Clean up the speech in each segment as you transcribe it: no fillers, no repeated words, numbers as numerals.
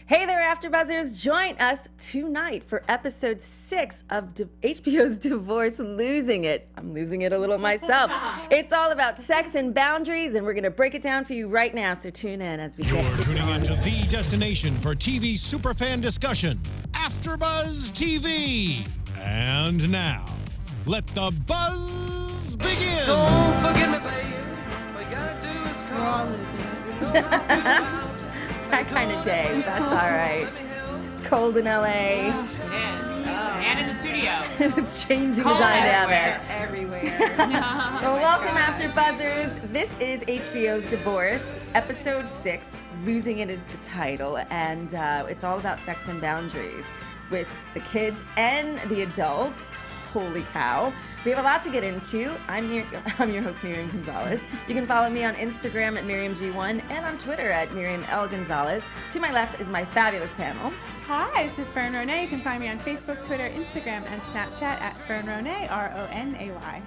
Hey there, AfterBuzzers! Join us tonight for episode 6 of HBO's Divorce Losing It. I'm losing it a little myself. It's all about sex and boundaries, and we're going to break it down for you right now, so tune in as we get You're tuning into the destination for TV superfan discussion, AfterBuzz TV. And now, let the buzz begin! Don't forget me, babe. All you gotta do is call. That kind of day. That's all right. It's cold in LA. It is. And in the studio. It's changing Cold the dynamic. Everywhere. Well, welcome, AfterBuzzers. This is HBO's Divorce, episode 6. Losing It is the title, and it's all about sex and boundaries with the kids and the adults. Holy cow. We have a lot to get into. I'm your host, Miriam Gonzalez. You can follow me on Instagram at MiriamG1 and on Twitter at Miriam L. Gonzalez. To my left is my fabulous panel. Hi, this is Fern Ronay. You can find me on Facebook, Twitter, Instagram, and Snapchat at Fern Ronay, Ronay.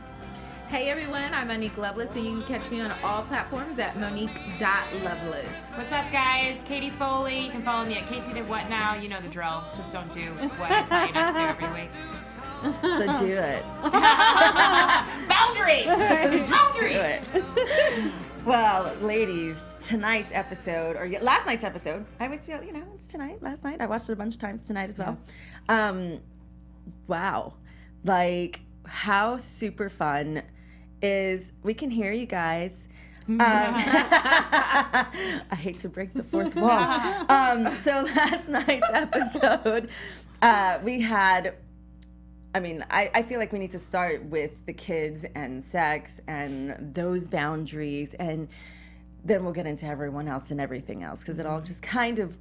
Hey everyone, I'm Monique Loveless, and you can catch me on all platforms at Monique.Loveless. What's up, guys? Katey Foley. You can follow me at Katey Did What Now. You know the drill. Just don't do what I tell you not to do every week. So do it. Boundaries! Do it. Well, ladies, tonight's episode, or last night's episode, I always feel, it's tonight, last night. I watched it a bunch of times tonight as well. Yes. Wow. Like, how super fun is, we can hear you guys. I hate to break the fourth wall. So last night's episode, we had, I feel like we need to start with the kids and sex and those boundaries, and then we'll get into everyone else and everything else, because it all just kind of,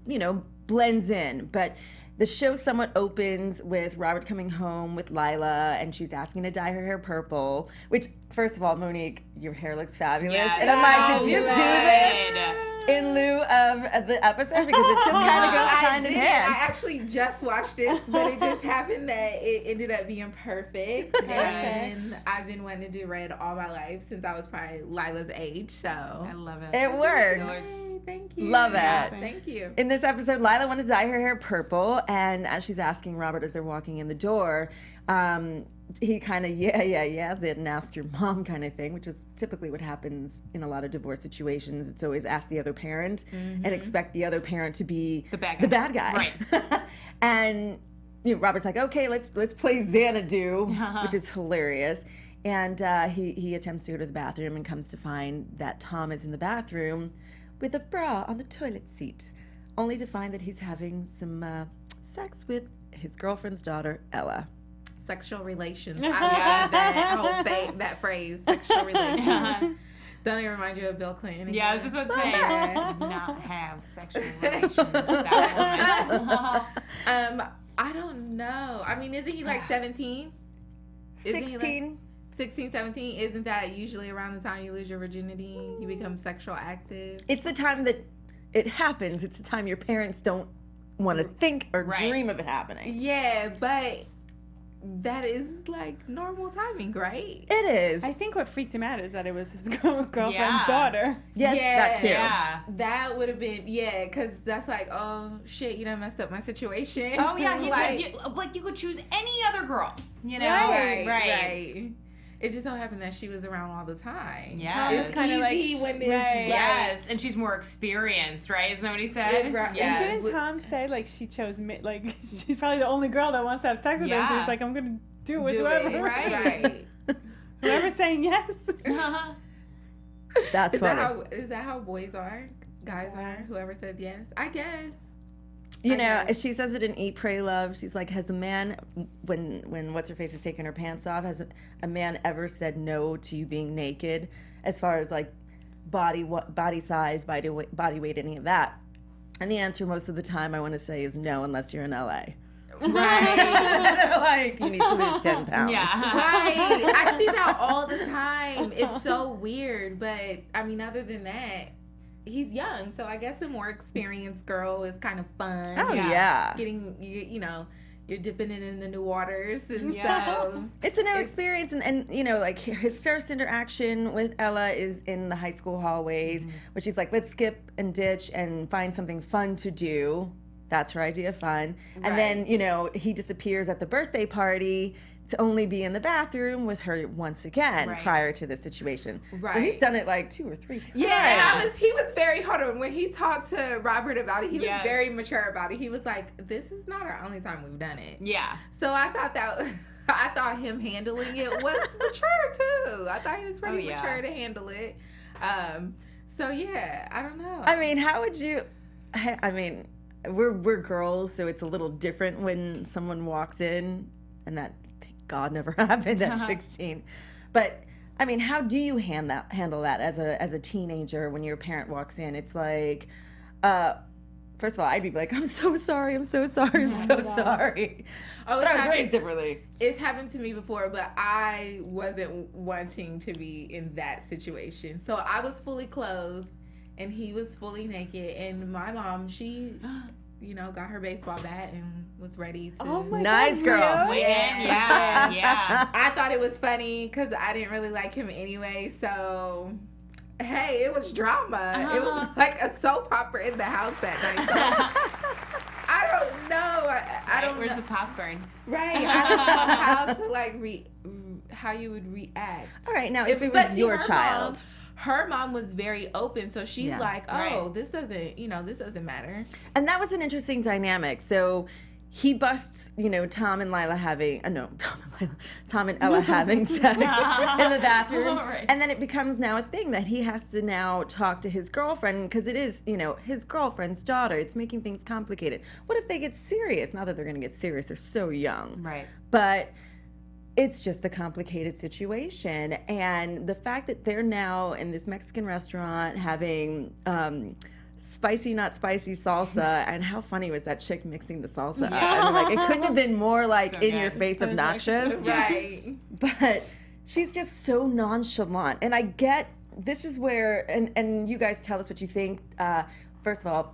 blends in. But the show somewhat opens with Robert coming home with Lila, and she's asking to dye her hair purple, which, first of all, Monique, your hair looks fabulous. Yes. And I'm like, did you do this in lieu of the episode? Because it just kind of goes hand in hand. I actually just watched this, but it just happened that it ended up being perfect. And I've been wanting to do red all my life since I was probably Lila's age, so. I love it. It works. Yay, thank you. Love it. Thank you. In this episode, Lila wanted to dye her hair purple, and as she's asking Robert as they're walking in the door, he kind of, yes it and ask your mom kind of thing, which is typically what happens in a lot of divorce situations. It's always ask the other parent and expect the other parent to be The bad guy. Right. And Robert's like, okay, let's play Xanadu, which is hilarious. And he attempts to go to the bathroom and comes to find that Tom is in the bathroom with a bra on the toilet seat, only to find that he's having some sex with his girlfriend's daughter, Ella. Sexual relations. I love that phrase, sexual relations. Don't it remind you of Bill Clinton? Again? Yeah, I was just about to say, did not have sexual relations with that woman. I don't know. Isn't he like 17? 16. 16, 17. Isn't that usually around the time you lose your virginity? You become sexual active? It's the time that it happens. It's the time your parents don't want to think or dream of it happening. Yeah, but that is like normal timing, right? It is. I think what freaked him out is that it was his girlfriend's daughter. Yes, that too. Yeah. That would have been, because that's like, oh shit, you done messed up my situation. Oh, yeah, he like, said, you could choose any other girl, Right. It just so happened that she was around all the time. Yeah. It's kind of like, Yes, and she's more experienced, right? Isn't that what he said? Right. Yes. And didn't Tom say, like, she chose, like, she's probably the only girl that wants to have sex with him, so he's like, I'm going to do it with whoever. Right. Whoever's saying yes. That's funny. Is that how boys are? Guys are? Whoever says yes? I guess. She says it in Eat, Pray, Love. She's like, has a man, when What's-Her-Face is taking her pants off, has a man ever said no to you being naked, as far as like body size, body weight, any of that? And the answer most of the time, I want to say, is no, unless you're in LA. Right. They're like, you need to lose 10 pounds. Yeah. Right. I see that all the time. It's so weird. But, other than that, he's young. So I guess a more experienced girl is kind of fun. Oh, yeah. Getting, you're dipping it in the new waters. And so it's a new experience. And like his first interaction with Ella is in the high school hallways, where she's like, let's skip and ditch and find something fun to do. That's her idea of fun. And then, you know, he disappears at the birthday party to only be in the bathroom with her once again prior to this situation. So he's done it like 2 or 3 times. Yeah, and he was very, hold on, when he talked to Robert about it, he was very mature about it. He was like, this is not our only time we've done it. Yeah. So I thought him handling it was mature too. I thought he was pretty mature to handle it. So yeah, I don't know. I mean, how would you, I mean, we're girls, so it's a little different when someone walks in, and that, thank God, never happened at 16. But I mean, how do you handle that as a teenager when your parent walks in? It's like, first of all, I'd be like, I'm so sorry, I'm so sorry, I'm so sorry. Oh, but I was raised differently. It's happened to me before, but I wasn't wanting to be in that situation. So I was fully clothed, and he was fully naked, and my mom, she, you know, got her baseball bat and was ready to. Oh my nice God, girl. really? Yeah. I thought it was funny because I didn't really like him anyway, so hey, it was drama. It was like a soap opera in the house that night. So I don't know. I don't Where's know. the popcorn? Right. I don't know how to like how you would react. All right, now if it was your child. Her mom was very open, so she's like, oh, this doesn't matter. And that was an interesting dynamic. So he busts, you know, Tom and Ella having sex in the bathroom. Right. And then it becomes now a thing that he has to now talk to his girlfriend, because it is, you know, his girlfriend's daughter. It's making things complicated. What if they get serious? Not that they're going to get serious. They're so young. Right. But it's just a complicated situation. And the fact that they're now in this Mexican restaurant having spicy, not spicy salsa, and how funny was that chick mixing the salsa up? I mean, like, it couldn't have been more like So in good. your face obnoxious. Right. But she's just so nonchalant. And I get, this is where, and you guys tell us what you think. First of all,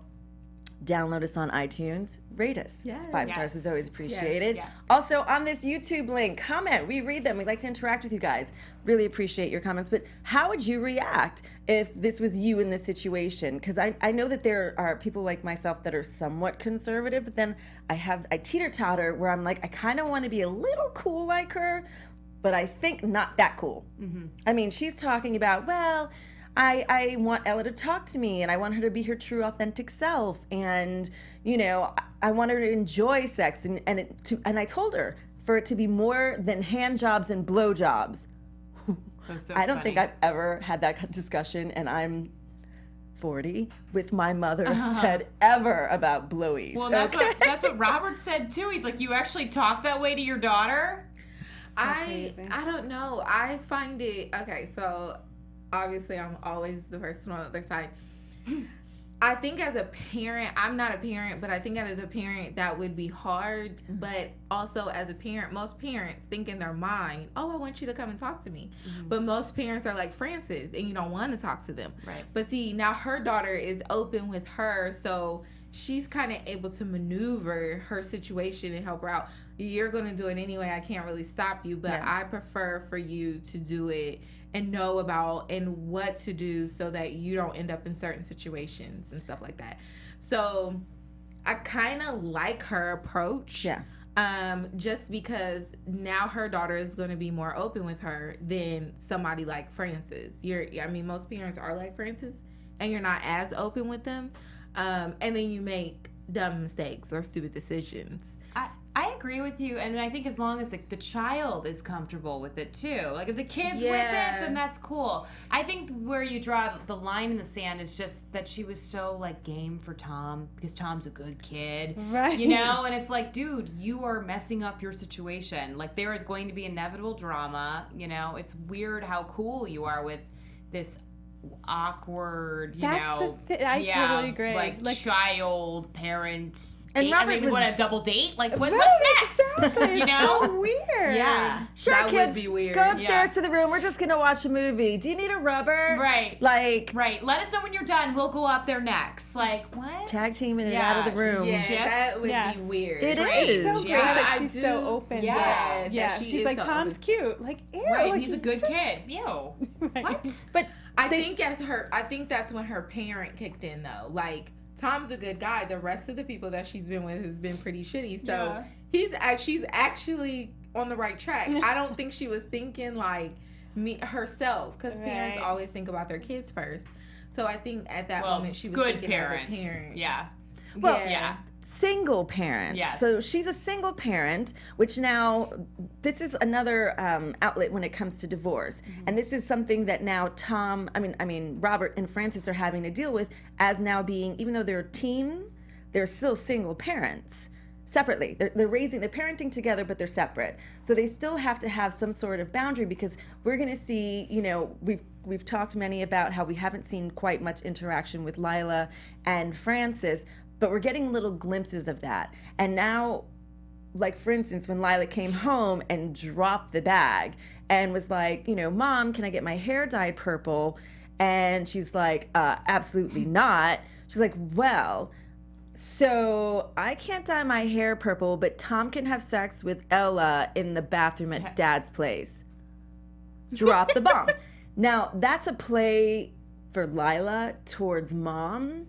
download us on iTunes. Rate us. Yes. 5 stars is always apprecited. Yes. Also, on this YouTube link, comment. We read them. We like to interact with you guys. Really appreciate your comments. But how would you react if this was you in this situation? Because I know that there are people like myself that are somewhat conservative, but then I teeter-totter where I'm like, I kind of want to be a little cool like her, but I think not that cool. Mm-hmm. I mean, she's talking about, well, I want Ella to talk to me, and I want her to be her true, authentic self, and you know, I want her to enjoy sex, and I told her for it to be more than hand jobs and blow jobs. So I don't funny. think I've ever had that discussion, and I'm 40 with my mother said ever about blowies. Well, that's what Robert said too. He's like, you actually talk that way to your daughter? I don't know. I find it okay. So obviously, I'm always the person on the other side. I think as a parent, I'm not a parent, but I think as a parent that would be hard. But also as a parent, most parents think in their mind, oh, I want you to come and talk to me. Mm-hmm. But most parents are like Francis, and you don't want to talk to them. Right. But see, now her daughter is open with her, so she's kind of able to maneuver her situation and help her out. You're going to do it anyway. I can't really stop you, but I prefer for you to do it and know about and what to do so that you don't end up in certain situations and stuff like that. So I kind of like her approach. Yeah. Just because now her daughter is going to be more open with her than somebody like Francis. Most parents are like Francis, and you're not as open with them. And then you make dumb mistakes or stupid decisions. I agree with you, and I think as long as the child is comfortable with it too. Like if the kid's with it, then that's cool. I think where you draw the line in the sand is just that she was so like game for Tom because Tom's a good kid, right? You know, and it's like, dude, you are messing up your situation. Like there is going to be inevitable drama. You know, it's weird how cool you are with this awkward, I totally agree. Like child parent. And date. Robert I mean, was, what, a double date? Like, what's Right, next? exactly. You know? So weird. Yeah. Sure, That kids, would be weird. go upstairs to the room. We're just going to watch a movie. Do you need a rubber? Right. Like, Right. Let us know when you're done. We'll go up there next. Like, what? tag teaming it out of the room. Yeah, Ships? that would Yes. be weird. It Right. is. So great Yeah. that I she's do- so open. Yeah, that Yeah. she She's is like, so Tom's open. cute. Like, ew. Right. Like, He's a good kid. Ew. Right. What? But I think that's when her parent kicked in though. Like Tom's a good guy. The rest of the people that she's been with has been pretty shitty. So she's actually on the right track. I don't think she was thinking like herself, because parents always think about their kids first. So I think at that moment she was good thinking parents. as a parent. Yeah. Well, yeah. Single parent. Yes. So she's a single parent, which now this is another outlet when it comes to divorce. And this is something that now Robert and Frances are having to deal with as now being, even though they're a team, they're still single parents separately. They're parenting together, but they're separate. So they still have to have some sort of boundary, because we're going to see, we've talked many about how we haven't seen quite much interaction with Lila and Frances, but we're getting little glimpses of that. And now, like for instance, when Lila came home and dropped the bag and was like, Mom, can I get my hair dyed purple? And she's like, absolutely not. She's like, well, so I can't dye my hair purple, but Tom can have sex with Ella in the bathroom at Dad's place. Drop the bomb. Now, that's a play for Lila towards Mom.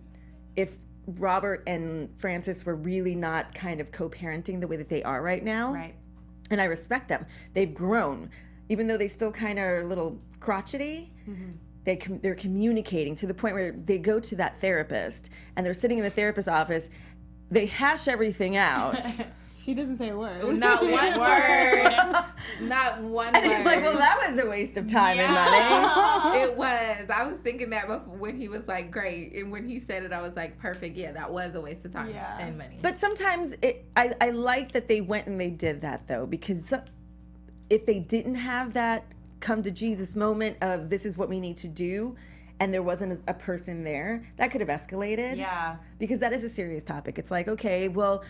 If Robert and Frances were really not kind of co-parenting the way that they are right now. Right. And I respect them. They've grown. Even though they still kind of are a little crotchety, they're communicating to the point where they go to that therapist and they're sitting in the therapist's office. They hash everything out. She doesn't say a word. Not one word. Not one word. And he's like, well, that was a waste of time and money. It was. I was thinking that before, when he was like, great. And when he said it, I was like, perfect. Yeah, that was a waste of time and money. But sometimes I like that they went and they did that, though, because if they didn't have that come to Jesus moment of this is what we need to do, and there wasn't a person there, that could have escalated. Yeah. Because that is a serious topic. It's like, okay, well,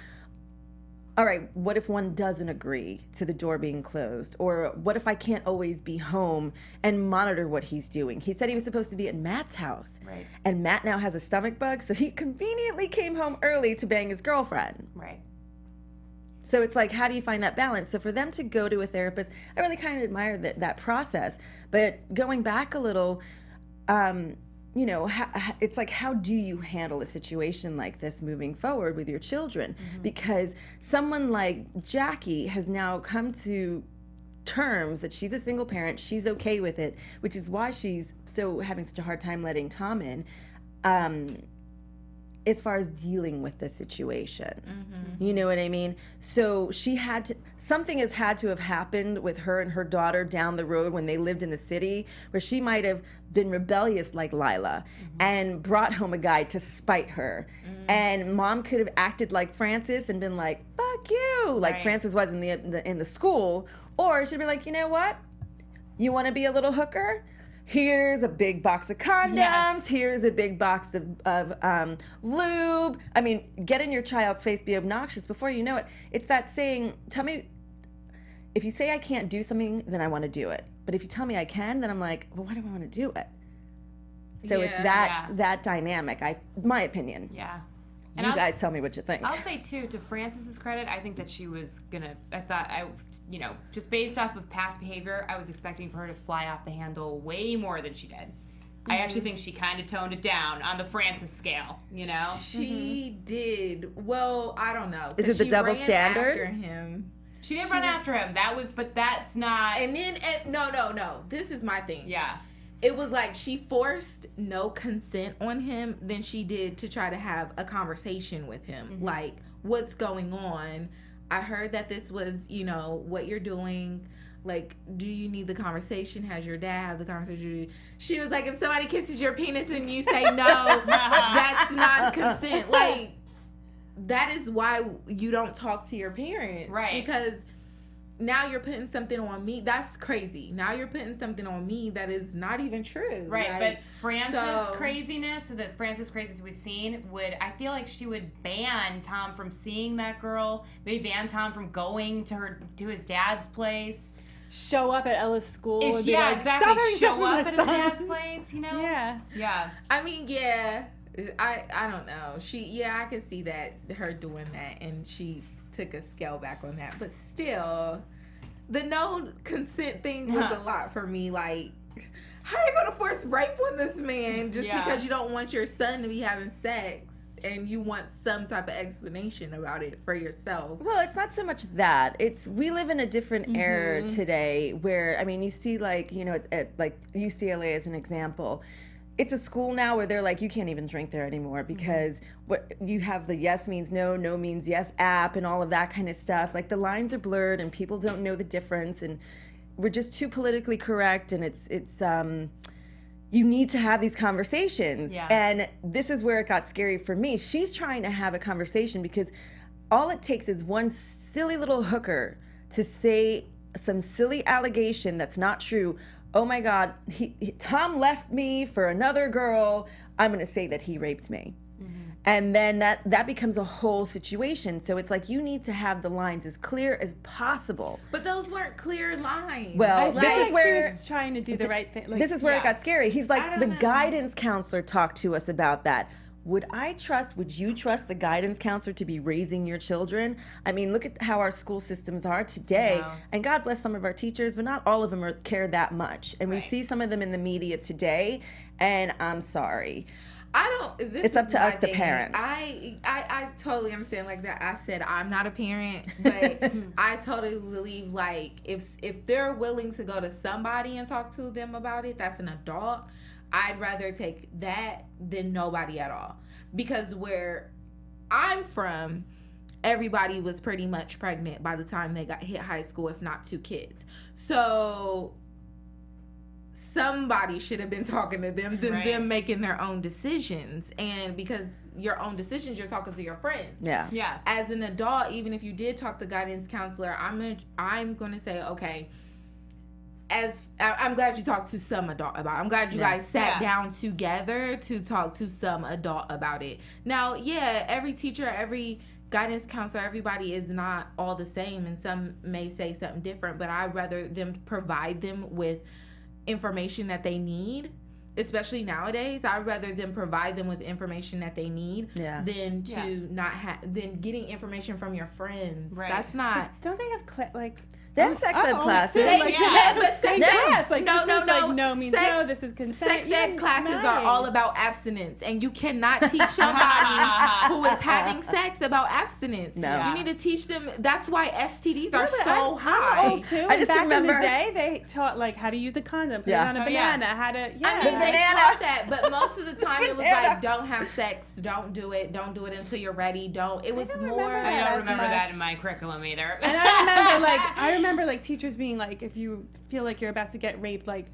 all right, what if one doesn't agree to the door being closed? Or what if I can't always be home and monitor what he's doing? He said he was supposed to be at Matt's house. Right. And Matt now has a stomach bug, so he conveniently came home early to bang his girlfriend. Right. So it's like, how do you find that balance? So for them to go to a therapist, I really kind of admire that process. But going back a little, it's like, how do you handle a situation like this moving forward with your children? Because someone like Jackie has now come to terms that she's a single parent, she's okay with it, which is why she's having such a hard time letting Tom in, as far as dealing with the situation. You know what I mean? So something has had to have happened with her and her daughter down the road when they lived in the city, where she might have been rebellious like Lila and brought home a guy to spite her. And Mom could have acted like Frances and been like, fuck you, like Frances was in the school. Or she'd be like, you know what? You want to be a little hooker? Here's a big box of condoms. Yes. Here's a big box of lube. I mean, get in your child's face, be obnoxious. Before you know it, it's that saying, tell me, if you say I can't do something, then I want to do it. But if you tell me I can, then I'm like, well, why do I want to do it? So it's that dynamic, my opinion. Yeah. And you guys tell me what you think. I'll say, too, to Frances's credit, I think that she was just based off of past behavior, I was expecting for her to fly off the handle way more than she did. I actually think she kind of toned it down on the Frances scale, She did. Well, I don't know. Is it the double standard? After him. She didn't run after him. But that's not. And then, no. This is my thing. Yeah. It was like she forced no consent on him than she did to try to have a conversation with him. Like, what's going on? I heard that this was, what you're doing. Like, do you need the conversation? Has your dad have the conversation? She was like, if somebody kisses your penis and you say no, that's not consent. Like, that is why you don't talk to your parents. Right. Because now you're putting something on me. That's crazy. Now you're putting something on me that is not even true. Right, but Frances' craziness, the Frances craziness we've seen, I feel like she would ban Tom from seeing that girl, maybe ban Tom from going to his dad's place. Show up at Ella's school. Exactly. Show up at his dad's place, Yeah. Yeah. I mean, yeah. I don't know. I could see that, her doing that, and she took a scale back on that. But still, the no consent thing was a lot for me. Like, how are you going to force rape on this man just because you don't want your son to be having sex and you want some type of explanation about it for yourself. Well, it's not so much that. It's we live in a different era today where, I mean, you see like, you know, at like UCLA as an example, it's a school now where they're like, you can't even drink there anymore because what you have the yes means no, no means yes app and all of that kind of stuff. Like the lines are blurred and people don't know the difference, and we're just too politically correct, and it's you need to have these conversations. Yeah. And this is where it got scary for me. She's trying to have a conversation because all it takes is one silly little hooker to say some silly allegation that's not true. Oh my God, Tom left me for another girl. I'm gonna say that he raped me. And then that becomes a whole situation. So it's like you need to have the lines as clear as possible. But those weren't clear lines. Well, I this is where she was trying to do the right thing. Like, this is where it got scary. He's like, the know. guidance counselor talked to us about that. Would you trust the guidance counselor to be raising your children? I mean, look at how our school systems are today. Wow. And God bless some of our teachers, but not all of them care that much. And we see some of them in the media today, and I'm sorry. It's up to us, the parents. I totally understand like that. I said I'm not a parent, but I totally believe like if they're willing to go to somebody and talk to them about it, that's an adult. I'd rather take that than nobody at all. Because where I'm from, everybody was pretty much pregnant by the time they got hit high school, if not 2 kids. So somebody should have been talking to them than them making their own decisions. And because your own decisions, you're talking to your friends. Yeah. Yeah. As an adult, even if you did talk to the guidance counselor, I'm going to say, okay, I'm glad you talked to some adult about it. I'm glad you guys sat down together to talk to some adult about it. Now, every teacher, every guidance counselor, everybody is not all the same, and some may say something different, but I'd rather them provide them with information that they need, especially nowadays. I'd rather them provide them with information that they need than than getting information from your friends. Right. That's not... Don't they have They have sex ed classes. But sex ed, like, no, like, no means no, this is consent. Sex ed classes are all about abstinence, and you cannot teach somebody who is having sex about abstinence. No. You need to teach them. That's why STDs are but so I'm high. old too. I just back remember- in the day, they taught like how to use a condom, put it on a banana, how to I mean, they taught that, but most of the time it was like, don't have sex, don't do it until you're ready. It was more. I don't remember that in my curriculum either. And I remember like teachers being like, if you feel like you're about to get raped, like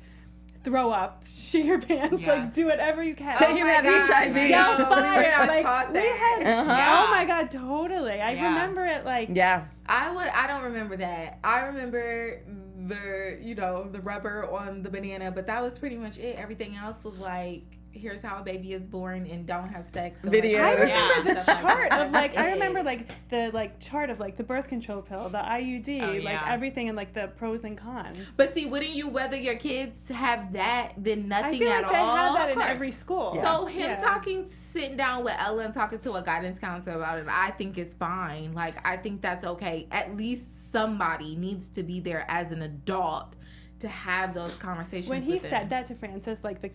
throw up, shit your pants, like do whatever you can. Say you have HIV. Yell fire. We were not like taught we that. had. Oh my God, totally. I remember it like. Yeah. I don't remember that. I remember the rubber on the banana, but that was pretty much it. Everything else was like, here's how a baby is born and don't have sex. Videos. I remember the Stuff chart that. of like, I remember like the chart of like the birth control pill, the IUD, like everything and like the pros and cons. But see, wouldn't you rather your kids have that than nothing I feel at like they all? have that in course. every school. So him sitting down with Ella and talking to a guidance counselor about it, I think is fine. Like, I think that's okay. At least somebody needs to be there as an adult to have those conversations. When he with them. said that to Francis, like the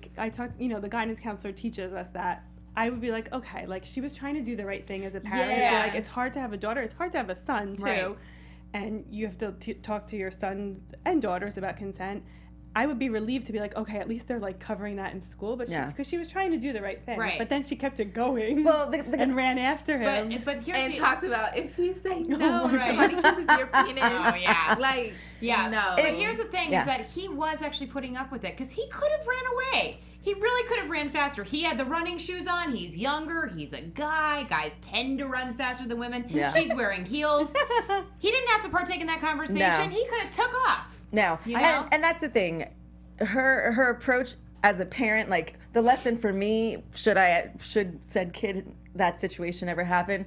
guidance counselor teaches us that, I would be like, okay, like she was trying to do the right thing as a parent. Yeah. But, like it's hard to have a daughter. It's hard to have a son too. Right. And you have to talk to your sons and daughters about consent. I would be relieved to be like, okay, at least they're like covering that in school, but because she was trying to do the right thing. Right. But then she kept it going. Well, and ran after him. But here's and the talked about if you say no, my somebody kisses your penis. Oh, yeah. Like, no. But here's the thing is that he was actually putting up with it because he could have ran away. He really could have ran faster. He had the running shoes on. He's younger. He's a guy. Guys tend to run faster than women. Yeah. She's wearing heels. He didn't have to partake in that conversation. No. He could have took off. No. You know? And that's the thing. Her approach as a parent, like the lesson for me, should said kid that situation ever happen,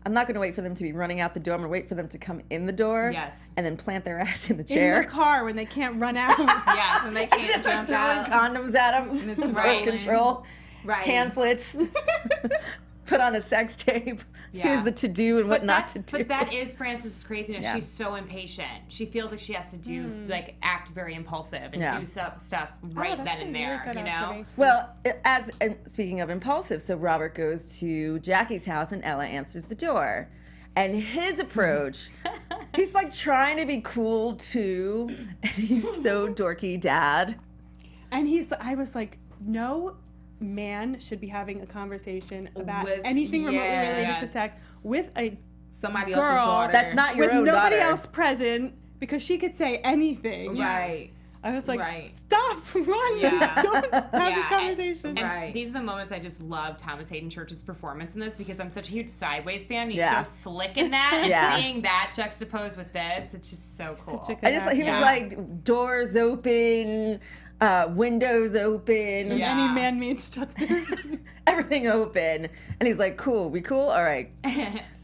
I'm not going to wait for them to be running out the door. I'm going to wait for them to come in the door. Yes. And then plant their ass in the chair. In the car when they can't run out. Yes. And they can't Start jump throwing out. condoms at them. And it's Birth rolling. control. Right. Pamphlets. put on a sex tape. Here's the to-do and what not to do. But that is Frances' craziness. Yeah. She's so impatient. She feels like she has to do, like, act very impulsive and do stuff right then and there, you know? Well, speaking of impulsive, so Robert goes to Jackie's house and Ella answers the door. And his approach, he's like trying to be cool too. And he's so dorky dad. And I was like, no man should be having a conversation about With- anything remotely related yes. to sex with a Somebody girl else's daughter. That's not your with own nobody daughter. else present, because she could say anything. Right. I was like, Right. stop, run, Yeah. don't have this conversation. And Right. these are the moments I just love Thomas Haden Church's performance in this, because I'm such a huge Sideways fan. He's so slick in that, and seeing that juxtaposed with this, it's just so cool. Such a good He was like doors open, windows open, Any man-made structure. everything open, and he's like, "Cool, we cool? All right,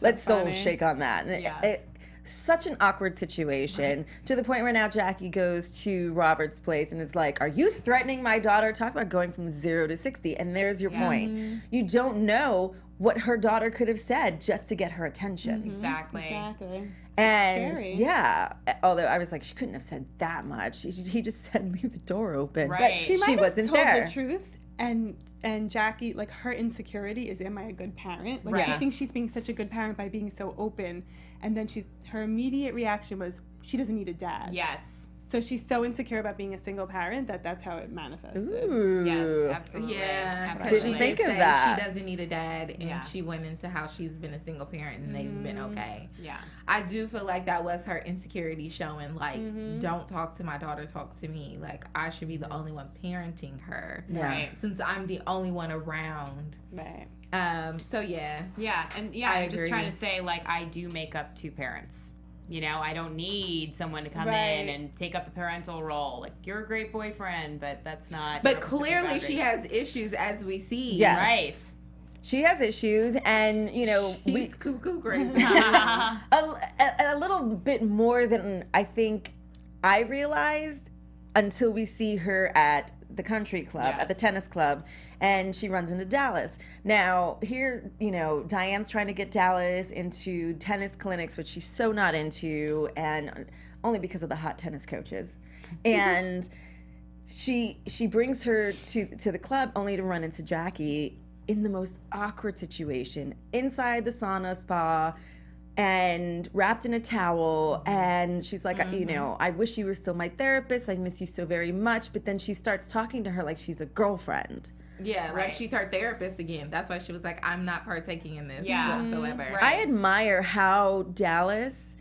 let's soul funny. shake on that." And such an awkward situation to the point where now Jackie goes to Robert's place and is like, "Are you threatening my daughter?" Talk about going from 0 to 60. And there's your point. You don't know what her daughter could have said just to get her attention. Exactly. And Scary. although I was like, she couldn't have said that much. He just said, "Leave the door open." Right. But She might have wasn't told there. the truth, and Jackie, like, her insecurity is, am I a good parent? Like, she Right. thinks she's being such a good parent by being so open, and then her immediate reaction was she doesn't need a dad. Yes. So she's so insecure about being a single parent that's how it manifested. Ooh. Yes, absolutely. Yeah, because absolutely. she Think did of say that. she doesn't need a dad, and Yeah. she went into how she's been a single parent and they've been okay. Yeah. I do feel like that was her insecurity showing, like, don't talk to my daughter, talk to me. Like, I should be the only one parenting her. Yeah. Right. Since I'm the only one around. Right. So yeah. Yeah, and I I'm just agree. trying to say, like, I do make up 2 parents. You know, I don't need someone to come in Right. and take up the parental role. Like, you're a great boyfriend, but that's not. But your reciprocal clearly she boundary. has issues, as we see. Yes. Right. She has issues, and She's cuckoo crazy. a little bit more than I think I realized until we see her at the country club, at the Yes. tennis club, and she runs into Dallas. Now, here, Diane's trying to get Dallas into tennis clinics, which she's so not into, and only because of the hot tennis coaches. And she brings her to the club only to run into Jackie in the most awkward situation inside the sauna spa and wrapped in a towel, and she's like, I wish you were still my therapist, I miss you so very much. But then she starts talking to her like she's a girlfriend. Yeah, Right. like she's her therapist again. That's why she was like, I'm not partaking in this Yeah. whatsoever. Right. I admire how Dallas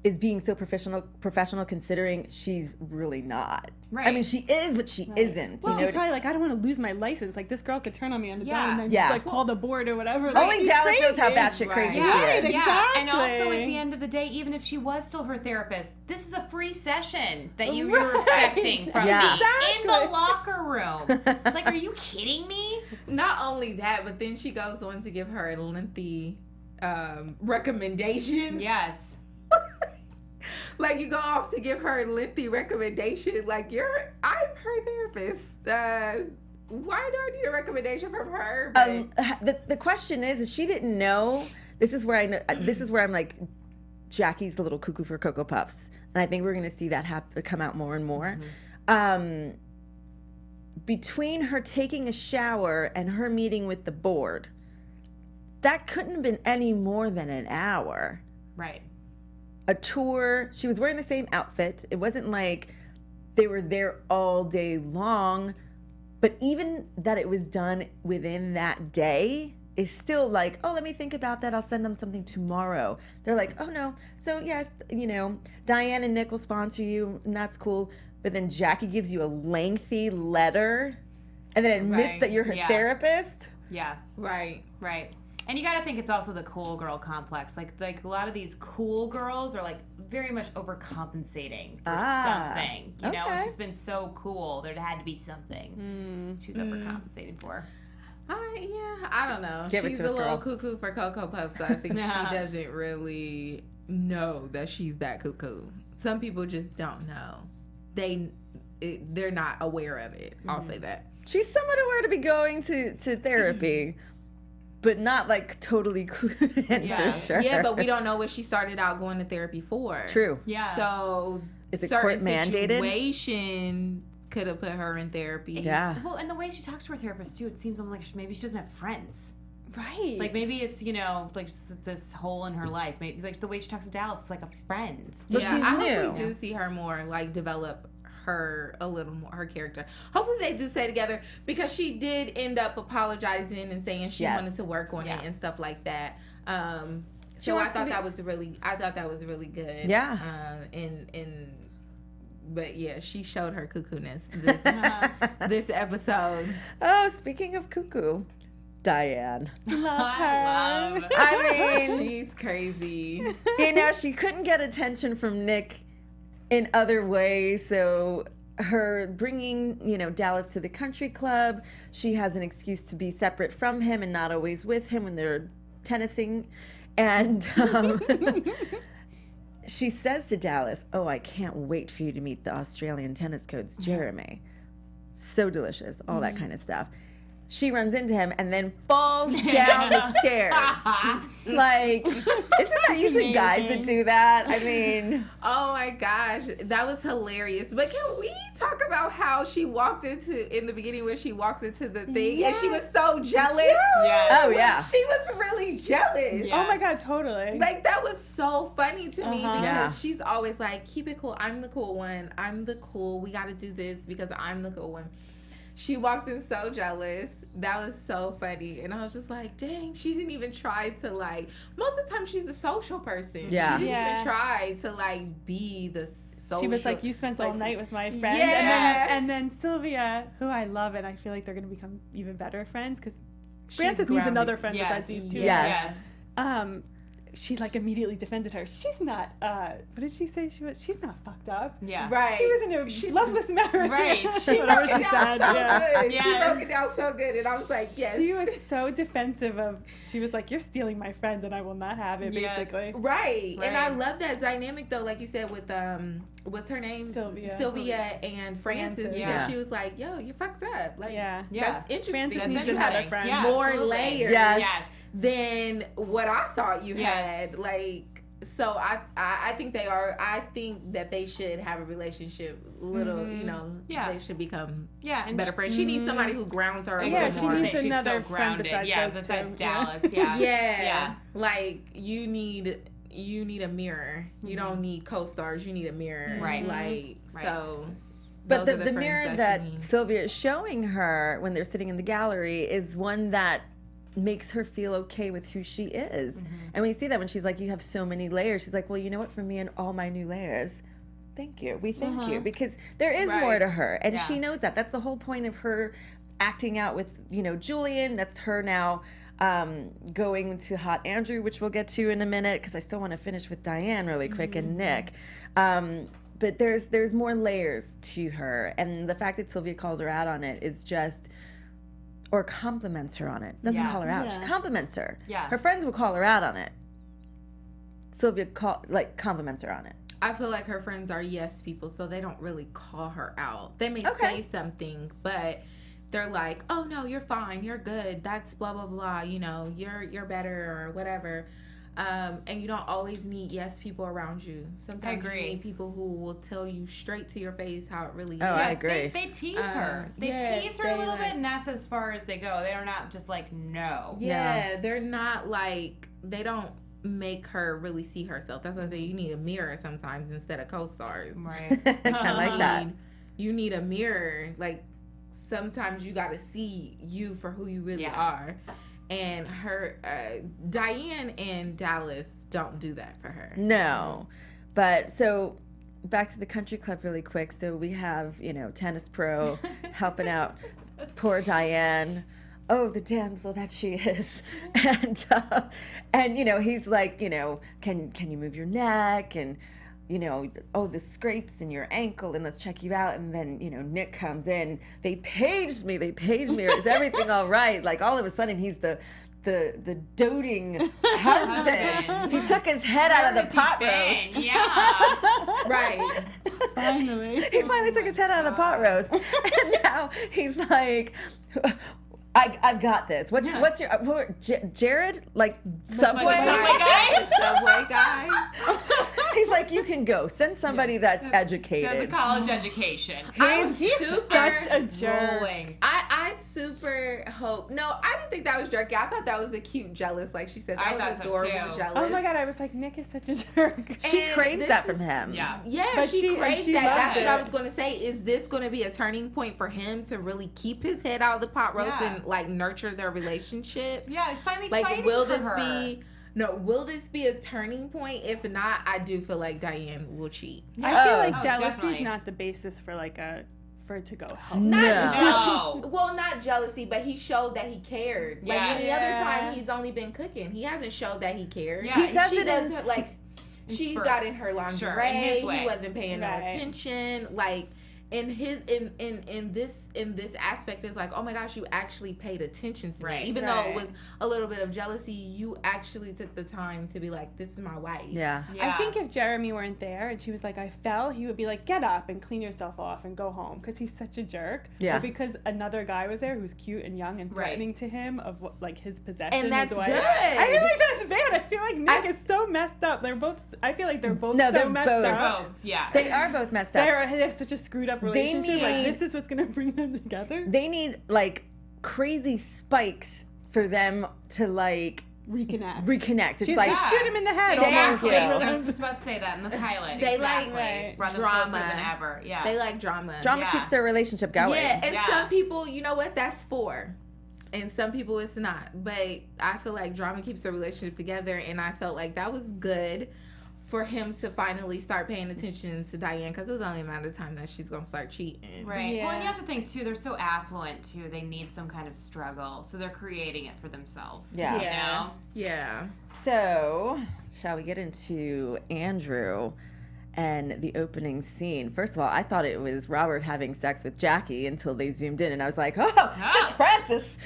is being so professional considering she's really not. I mean, Right. she is, but she isn't. Well, you she's know? probably like, I don't want to lose my license. Like, this girl could turn on me on the dime and then Yeah. like call the board or whatever. Like, Only she's Dallas knows how crazy. batshit crazy Right. she Right, is. Yeah, and also Exactly. at the end of the day, even if she was still her therapist, this is a free session that you were expecting from Yeah. me in the locker room. Like, are you kidding me? Not only that, but then she goes on to give her a lengthy recommendation. Yes. Like, you go off to give her a lengthy recommendation. Like, I'm her therapist. Why do I need a recommendation from her? But The question is she didn't know. This is where I know. This is where I'm like, Jackie's the little cuckoo for Cocoa Puffs, and I think we're going to see that come out more and more. Between her taking a shower and her meeting with the board, that couldn't have been any more than an hour. Right. A tour. She was wearing the same outfit. It wasn't like they were there all day long. But even that it was done within that day is still like, oh, let me think about that. I'll send them something tomorrow. They're like, oh, no. So, yes, Diane and Nick will sponsor you, and that's cool. But then Jackie gives you a lengthy letter and then admits Right. that you're her Yeah. therapist. Yeah. right. Right. And you got to think it's also the cool girl complex. Like a lot of these cool girls are like very much overcompensating for something. You know, okay. it's just been so cool. There had to be something she was overcompensating for. I don't know. Give it She's to a us, little girl. cuckoo for Cocoa Puffs. I think she doesn't really know that she's that cuckoo. Some people just don't know. They're not aware of it. I'll say that. She's somewhat aware to be going to therapy. but not like totally clued in for sure. Yeah, but we don't know what she started out going to therapy for. True. Yeah. So is it court mandated? Situation could have put her in therapy. Yeah. Well, and the way she talks to her therapist too, it seems like maybe she doesn't have friends. Right. Like maybe it's, you know, like this hole in her life. Maybe like the way she talks to Dallas is like a friend. But yeah, she's I new. hope we do see her more, like develop her a little more, her character. Hopefully they do stay together, because she did end up apologizing and saying she wanted to work on it and stuff like that. So I thought that was really good. Yeah. But yeah, she showed her cuckoo-ness this episode. Oh, speaking of cuckoo, Diane. Love her. I mean, she's crazy. You know, she couldn't get attention from Nick in other ways, so her bringing, you know, Dallas to the country club, she has an excuse to be separate from him and not always with him when they're tennising. And she says to Dallas, "Oh, I can't wait for you to meet the Australian tennis coach, Jeremy. So delicious," all that kind of stuff. She runs into him and then falls down the stairs. Like, isn't that usually guys that do that? I mean, oh my gosh, that was hilarious. But can we talk about how she walked in the beginning, where she walked into the thing and she was so jealous? Yes. Oh yeah, she was really jealous. Yes. Oh my God, totally. Like, that was so funny to me, because Yeah. she's always like, keep it cool. I'm the cool one. I'm the cool. We got to do this because I'm the cool one. She walked in so jealous. That was so funny. And I was just like, dang, she didn't even try to, like, most of the time she's a social person. Yeah. She didn't even try to, like, be the social. She was like, you spent all night with my friend. Yes. And then Sylvia, who I love, and I feel like they're going to become even better friends, because She's Frances needs grounded. another friend Yes. besides these two. Yes. She like immediately defended her. She's not, what did she say she was? She's not fucked up. Yeah. Right. She was in a loveless marriage. Right. She Whatever broke she it down said. so Yeah. good. She Yes. broke it down so good. And I was like, yes. She was so defensive of, she was like, you're stealing my friends and I will not have it, Yes. basically. Right. And I Right. love that dynamic, though, like you said, with what's her name? Sylvia and Frances. Frances. Yeah. Yeah. She was like, yo, you fucked up. Like, Yeah. that's interesting. Frances That's needs interesting. another friend. Yeah, More absolutely. layers Yes. Yes. than what I thought you Yes. had. Like, so I think I think that they should have a relationship. You know, Yeah. they should become And better friends. She needs somebody who grounds her a Yeah, little she more. needs She's another so friend grounded. besides Yeah, those besides two. Dallas. Yeah. Yeah. Like, you need a mirror. You don't need co-stars. You need a mirror. Right. Like, Right. so. but those are the friends mirror that that you need. Sylvia is showing her when they're sitting in the gallery is one that makes her feel okay with who she is. And we see that when she's like, you have so many layers. She's like, well, you know what, for me and all my new layers, thank you. We thank you. Because there is more Right. to her. And Yeah. she knows that. That's the whole point of her acting out with, you know, Julian. That's her now going to Hot Andrew, which we'll get to in a minute, because I still want to finish with Diane really quick and Nick. But there's more layers to her. And the fact that Sylvia calls her out on it is just... or compliments her on it. Doesn't Yeah. call her out. She Yeah. compliments her. Yeah. Her friends will call her out on it. Sylvia compliments her on it. I feel like her friends are yes people, so they don't really call her out. They may Okay. say something, but they're like, "Oh no, you're fine, you're good. That's blah blah blah. You know, you're better or whatever." And you don't always need yes people around you. Sometimes agree. you need people who will tell you straight to your face how it really Oh, is. I agree. They tease her. They yeah, tease her they a little like- bit, and that's as far as they go. They are not just like, no. Yeah, they're not like, they don't make her really see herself. That's why I say you need a mirror sometimes instead of co-stars. Right. I like that. You need a mirror. Like, sometimes you got to see you for who you really Yeah. are. And her, Diane and Dallas don't do that for her. No. But so back to the country club really quick. So we have, you know, tennis pro helping out poor Diane. Oh, the damsel that she is. And you know, he's like, you know, can you move your neck? And, you know, oh, the scrapes in your ankle, and let's check you out. And then, you know, Nick comes in. They paged me. Is everything all right? Like, all of a sudden, he's the doting husband. He took his head out of the pot roast. Yeah. Right. Finally. He finally took his head out of the pot roast. And now he's like, I've got this. What's your Jared? Like Subway? Like Subway guy? Subway guy. He's like, you can go. Send somebody that's educated. He has a college education. He's such a jerk. Rolling. I super hope. No, I didn't think that was jerky. I thought that was a cute jealous, like she said. That was adorable too. jealous. Oh my god, I was like, Nick is such a jerk. She craves that from him. Yeah. Yeah, But she craved she that. That's loves what I it. was going to say. Is this going to be a turning point for him to really keep his head out of the pot roast and like nurture their relationship? Yeah, he's finally Like, fighting will for this her. will this be a turning point? If not, I do feel like Diane will cheat. I feel like Oh, jealousy definitely. is not the basis for like for it to go help. No. Well, not jealousy, but he showed that he cared. Like any other Yeah. time, he's only been cooking. He hasn't showed that he cared. Yeah, He does she it does in her, like in she spurts. got in her lingerie. Sure, in his way. He wasn't paying no Right. attention. Like in this aspect, it's like, oh my gosh, you actually paid attention to Right. me. Even though it Right. was a little bit of jealousy, you actually took the time to be like, this is my wife. Yeah. Yeah. I think if Jeremy weren't there and she was like, I fell, he would be like, get up and clean yourself off and go home because he's such a jerk. Yeah. But because another guy was there who's cute and young and Right. threatening to him of what, like his possession. And that's his wife. good. I feel like that's bad. I feel like Nick is so messed up. They're both. I feel like they're both No, so they're messed both. They're up. both. Yeah. They are both messed up. They have such a screwed up relationship. Like need- this is what's gonna bring them together. They need like crazy spikes for them to like Reconnect. reconnect. It's She's like like, shoot him in the head. Thank almost. you. I was just about to say that in the pilot. They exactly. like Right. Rather drama. closer than ever. Yeah. They like drama. drama Yeah. keeps their relationship going. Yeah, and Yeah. some people, you know what, that's for. And some people it's not. But I feel like drama keeps the relationship together, and I felt like that was good for him to finally start paying attention to Diane, because it was only a matter of time that she's going to start cheating. Right. Well, and you Yeah. have to think too. They're so affluent too. They need some kind of struggle, so they're creating it for themselves. Yeah. You know? Yeah. So, shall we get into Andrew and the opening scene? First of all, I thought it was Robert having sex with Jackie until they zoomed in, and I was like, oh, it's Francis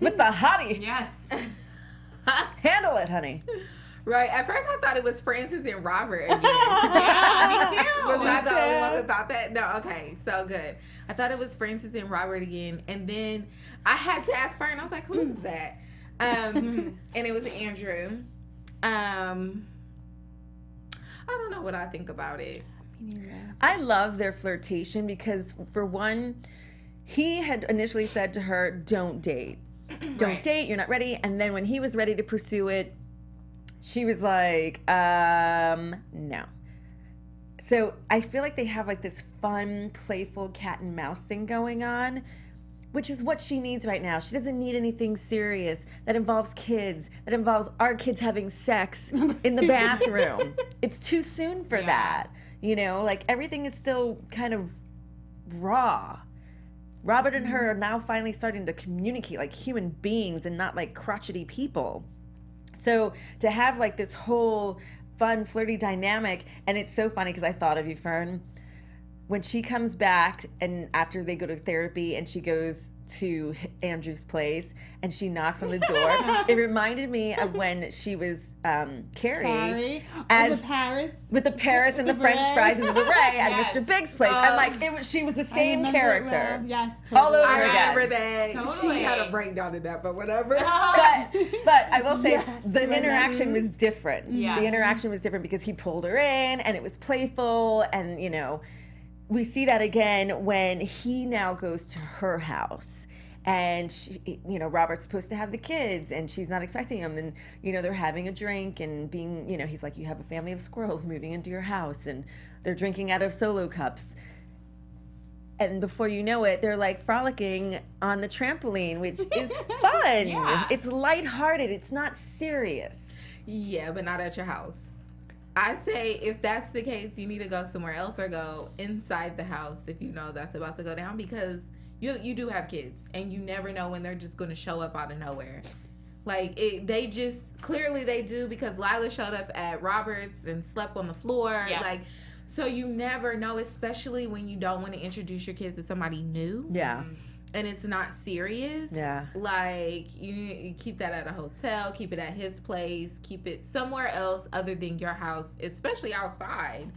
with the hottie. Yes. Handle it, honey. Right. At first, I thought it was Francis and Robert again. Yeah, me too. Was I the only one too. that thought that? No, okay. So good. I thought it was Francis and Robert again. And then I had to ask Fern. I was like, who's that? And it was Andrew. I don't know what I think about it. I love their flirtation because, for one, he had initially said to her, don't date. Don't Right. date, you're not ready. And then when he was ready to pursue it, she was like, no. So I feel like they have like this fun, playful cat and mouse thing going on, which is what she needs right now. She doesn't need anything serious that involves kids, that involves our kids having sex in the bathroom. It's too soon for that. You know, like everything is still kind of raw. Robert and her are now finally starting to communicate like human beings and not like crotchety people. So to have like this whole fun, flirty dynamic, and it's so funny because I thought of you, Fern, when she comes back and after they go to therapy and she goes to Andrew's place and she knocks on the door, it reminded me of when she was Carrie as Paris. with the Paris and the The French beret. fries and the beret at Yes. Mr. Big's place. I'm like, she was the same character. Yes. All over I again. remember that. Totally. She had a breakdown in that, but whatever. But I will say Yes, the right. interaction was different. Yes. The interaction was different because he pulled her in and it was playful, and you know, we see that again when he now goes to her house. And she, you know, Robert's supposed to have the kids, and she's not expecting him. And you know, they're having a drink and being, you know, he's like, "You have a family of squirrels moving into your house," and they're drinking out of Solo cups. And before you know it, they're like frolicking on the trampoline, which is fun. Yeah. It's lighthearted. It's not serious. Yeah, but not at your house. I say if that's the case, you need to go somewhere else or go inside the house if you know that's about to go down, because you do have kids and you never know when they're just going to show up out of nowhere. Like they just clearly they do, because Lila showed up at Robert's and slept on the floor. Yeah. Like, so you never know, especially when you don't want to introduce your kids to somebody new. Yeah. And it's not serious. Yeah. Like you keep that at a hotel, keep it at his place, keep it somewhere else other than your house, especially outside.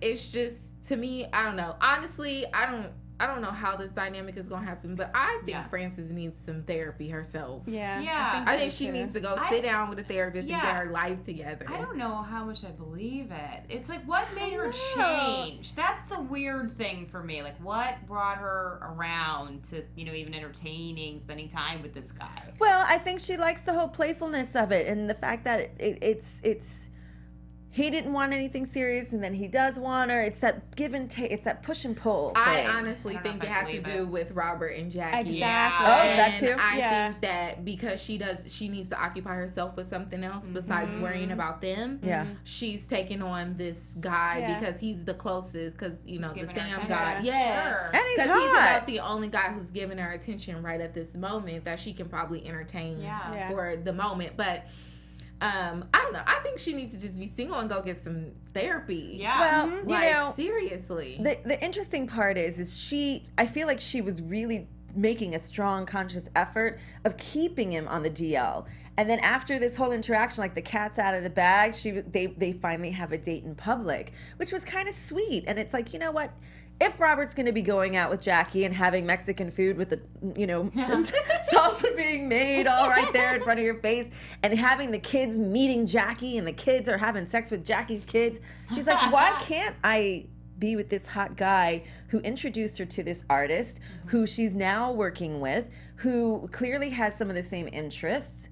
It's just, to me, I don't know. Honestly, don't know how this dynamic is gonna happen, but I think Frances needs some therapy herself. Yeah. I think she needs to go sit down with a therapist and get her life together. I don't know how much I believe it. It's like, what made her change? That's the weird thing for me. Like, what brought her around to, even entertaining, spending time with this guy? Well, I think she likes the whole playfulness of it and the fact that it's he didn't want anything serious, and then he does want her. It's that give and take. It's that push and pull thing. I honestly think it has to do with Robert and Jackie. Exactly. Oh, that too? I think that because she needs to occupy herself with something else besides worrying about them. Yeah. She's taking on this guy because he's the closest, because, the Sam guy. Yeah. Sure. And he's Because hot. he's about the only guy who's giving her attention right at this moment that she can probably entertain for the moment. But I don't know. I think she needs to just be single and go get some therapy. Yeah. Well, seriously. The interesting part is I feel like she was really making a strong conscious effort of keeping him on the DL. And then after this whole interaction, like the cat's out of the bag, they finally have a date in public, which was kind of sweet. And it's like, you know what? If Robert's going to be going out with Jackie and having Mexican food with the, just salsa being made all right there in front of your face, and having the kids meeting Jackie and the kids are having sex with Jackie's kids, she's like, why can't I be with this hot guy who introduced her to this artist, who she's now working with, who clearly has some of the same interests?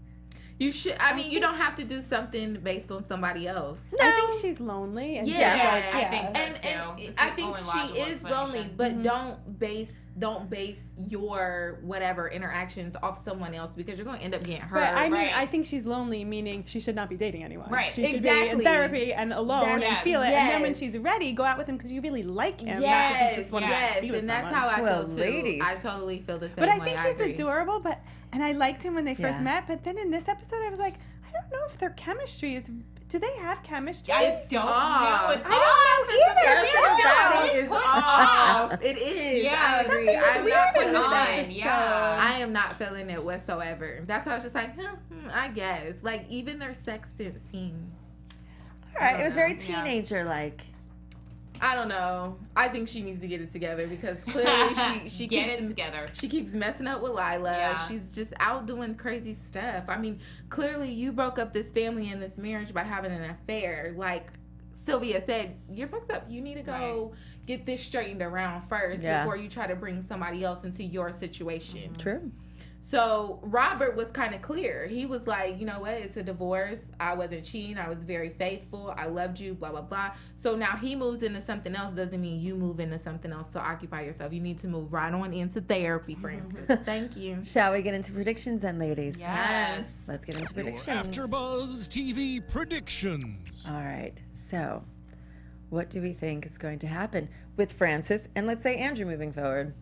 You should. I mean, you don't have to do something based on somebody else. No. I think she's lonely. And Yeah, I think so and too. I think she is lonely, but don't base your whatever interactions off someone else, because you're going to end up getting hurt. But I mean, I think she's lonely, meaning she should not be dating anyone. Right. She should be in therapy and alone and feel it. And then when she's ready, go out with him because you really like him. Yes, not just want to be with and that's someone. how I Well, feel too. ladies. I totally feel the same But I way. think he's adorable. And I liked him when they first met. But then in this episode, I was like, I don't know if their chemistry is. Do they have chemistry? I don't know. It's Something about it is off. It is. Yeah, I agree. I'm not feeling on. it. Yeah. I am not feeling it whatsoever. That's why I was just like, I guess. Like, even their sex didn't seem. All right, it was very teenager-like. I don't know. I think she needs to get it together, because clearly she Get keeps it together. She keeps messing up with Lila. Yeah. She's just out doing crazy stuff. I mean, clearly you broke up this family and this marriage by having an affair. Like Sylvia said, you're fucked up. You need to go get this straightened around first before you try to bring somebody else into your situation. True. So Robert was kind of clear. He was like, you know what? It's a divorce. I wasn't cheating. I was very faithful. I loved you, blah, blah, blah. So now he moves into something else doesn't mean you move into something else to occupy yourself. You need to move right on into therapy, Frances. Thank you. Shall we get into predictions then, ladies? Yes. Let's get into Your predictions. AfterBuzz TV predictions. All right. So, what do we think is going to happen with Frances and, let's say, Andrew moving forward?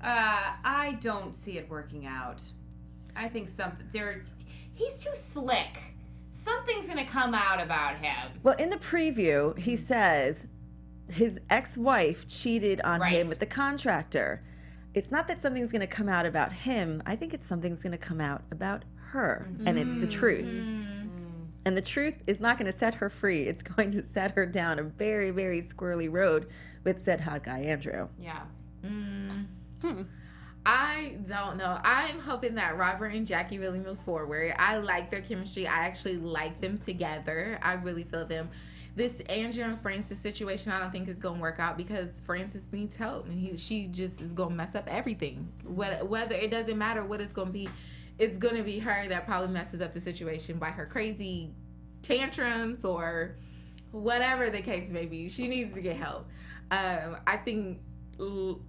I don't see it working out. I think he's too slick. Something's gonna come out about him. Well, in the preview, he says his ex-wife cheated on him with the contractor. It's not that something's going to come out about him. I think it's something's going to come out about her, and it's the truth. And the truth is not going to set her free. It's going to set her down a very, very squirrely road with said hot guy Andrew. Yeah. I don't know. I'm hoping that Robert and Jackie really move forward. I like their chemistry. I actually like them together. I really feel them. This Andrew and Frances situation, I don't think is going to work out, because Frances needs help, and she just is going to mess up everything. Whether it doesn't matter what it's going to be, it's going to be her that probably messes up the situation by her crazy tantrums or whatever the case may be. She needs to get help. I think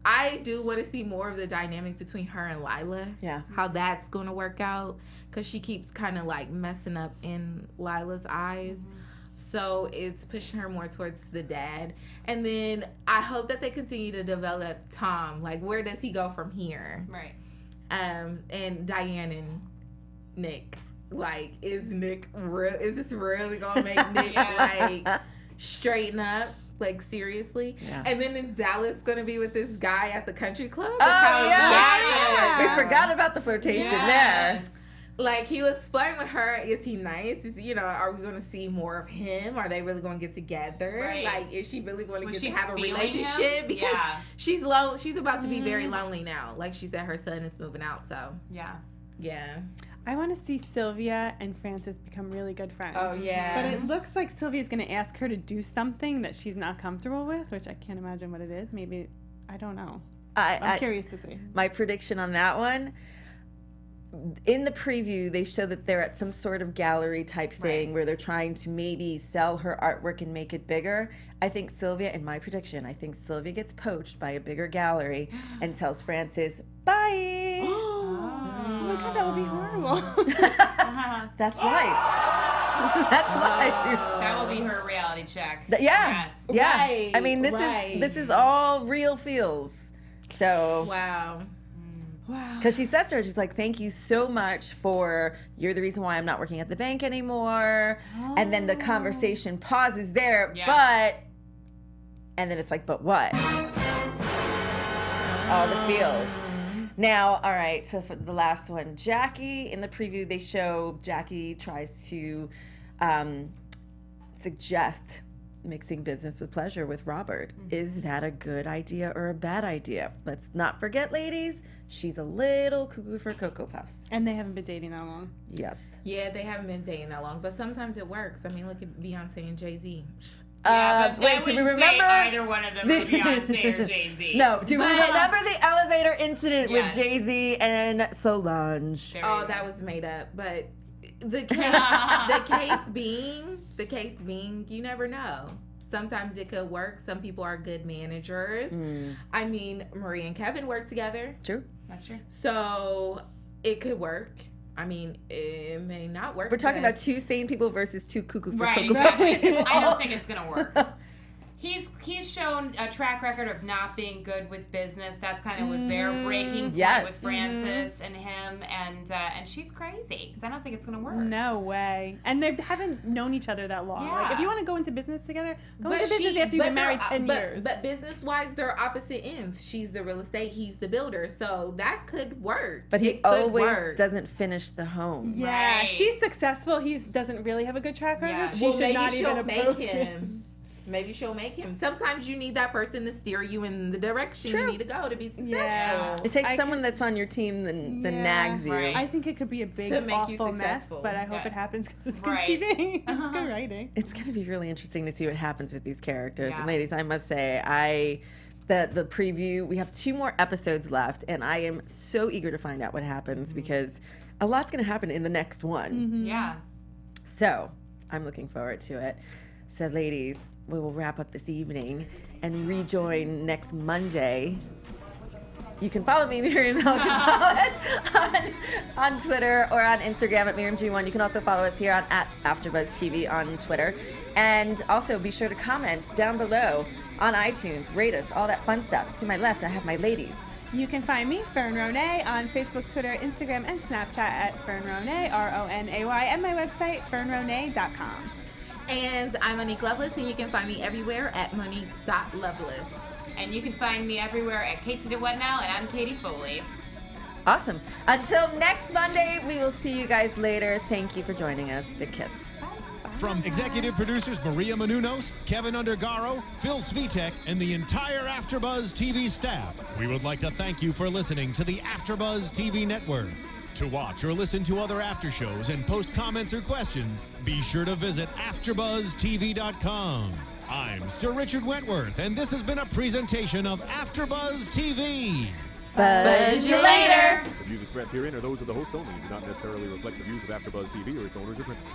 I do want to see more of the dynamic between her and Lila. Yeah. How that's going to work out, because she keeps kind of like messing up in Lila's eyes. So it's pushing her more towards the dad. And then I hope that they continue to develop Tom. Like, where does he go from here? Right. And Diane and Nick. Like, is this really gonna make Nick like straighten up? Like, seriously? Yeah. And then is Dallas gonna be with this guy at the country club? Oh, yeah. Yes. We forgot about the flirtation there. Like, he was flirting with her. Is he nice? Are we going to see more of him? Are they really going to get together? Right. Like, is she really going to get to have a feeling relationship? him? Because Yeah. she's low. She's about to be very lonely now. Like she said, her son is moving out. So yeah. I want to see Sylvia and Frances become really good friends. Oh yeah. But it looks like Sylvia's going to ask her to do something that she's not comfortable with, which I can't imagine what it is. Maybe, I don't know. I'm curious to see. My prediction on that one, in the preview, they show that they're at some sort of gallery type thing where they're trying to maybe sell her artwork and make it bigger. I think Sylvia, in my prediction, gets poached by a bigger gallery and tells Frances, bye. Oh my God, that would be horrible. That's life. That's life. That will be her reality check. Yeah. Yes. Yeah. Right, I mean, this is all real feels. So. Wow. Because she says to her, she's like, thank you so much you're the reason why I'm not working at the bank anymore. And then the conversation pauses there, and then it's like, but what? All the feels. Now, all right, so for the last one, Jackie, in the preview, they show Jackie tries to suggest mixing business with pleasure with Robert. Is that a good idea or a bad idea? Let's not forget, ladies, she's a little cuckoo for Cocoa Puffs. And they haven't been dating that long. Yes. Yeah, they haven't been dating that long, but sometimes it works. I mean, look at Beyonce and Jay-Z. But wait, do we remember either one of them was Beyonce or Jay-Z? No, do we remember the elevator incident with Yes. Jay-Z and Solange? That was made up, but the case being, you never know. Sometimes it could work. Some people are good managers. I mean, Marie and Kevin work together. True. That's true. So it could work. I mean, it may not work. We're talking about two sane people versus two cuckoo for Right, Cocoa Puffs. exactly. I don't think it's gonna work. He's shown a track record of not being good with business. That's kind of was their breaking point with Frances and him, and she's crazy. So I don't think it's gonna work. No way. And they haven't known each other that long. Like, if you want to go into business together, go into business after you've been married 10 years. But business-wise, they're opposite ends. She's the real estate, he's the builder. So that could work. But he always doesn't finish the home. Yeah, Right. she's successful. He doesn't really have a good track record. Yeah. She should not even approach him. Maybe she'll make him. Sometimes you need that person to steer you in the direction you need to go to be successful. Yeah. It takes someone that's on your team that nags you. Right. I think it could be a big, To make you awful mess, successful. but I hope it happens because it's good Right. TV. It's good writing. It's going to be really interesting to see what happens with these characters. Yeah. And ladies, I must say, the preview, we have 2 more episodes left, and I am so eager to find out what happens because a lot's going to happen in the next one. Yeah. So I'm looking forward to it. So ladies, we will wrap up this evening and rejoin next Monday. You can follow me, Miriam Gonzalez, on Twitter or on Instagram at MiriamG1. You can also follow us here on at AfterBuzz TV on Twitter. And also be sure to comment down below on iTunes, rate us, all that fun stuff. To my left, I have my ladies. You can find me, Fern Ronay, on Facebook, Twitter, Instagram, and Snapchat at Fern Ronay, Ronay, and my website, fernronay.com. And I'm Monique Loveless, and you can find me everywhere at Monique.Loveless. And you can find me everywhere at Katey to What Now, and I'm Katey Foley. Awesome. Until next Monday, we will see you guys later. Thank you for joining us. Big kiss. From executive producers Maria Menounos, Kevin Undergaro, Phil Svitek, and the entire AfterBuzz TV staff, we would like to thank you for listening to the AfterBuzz TV network. To watch or listen to other after shows and post comments or questions, be sure to visit AfterBuzzTV.com. I'm Sir Richard Wentworth, and this has been a presentation of AfterBuzz TV. Buzz you later. The views expressed herein are those of the hosts only and do not necessarily reflect the views of AfterBuzz TV or its owners or principals.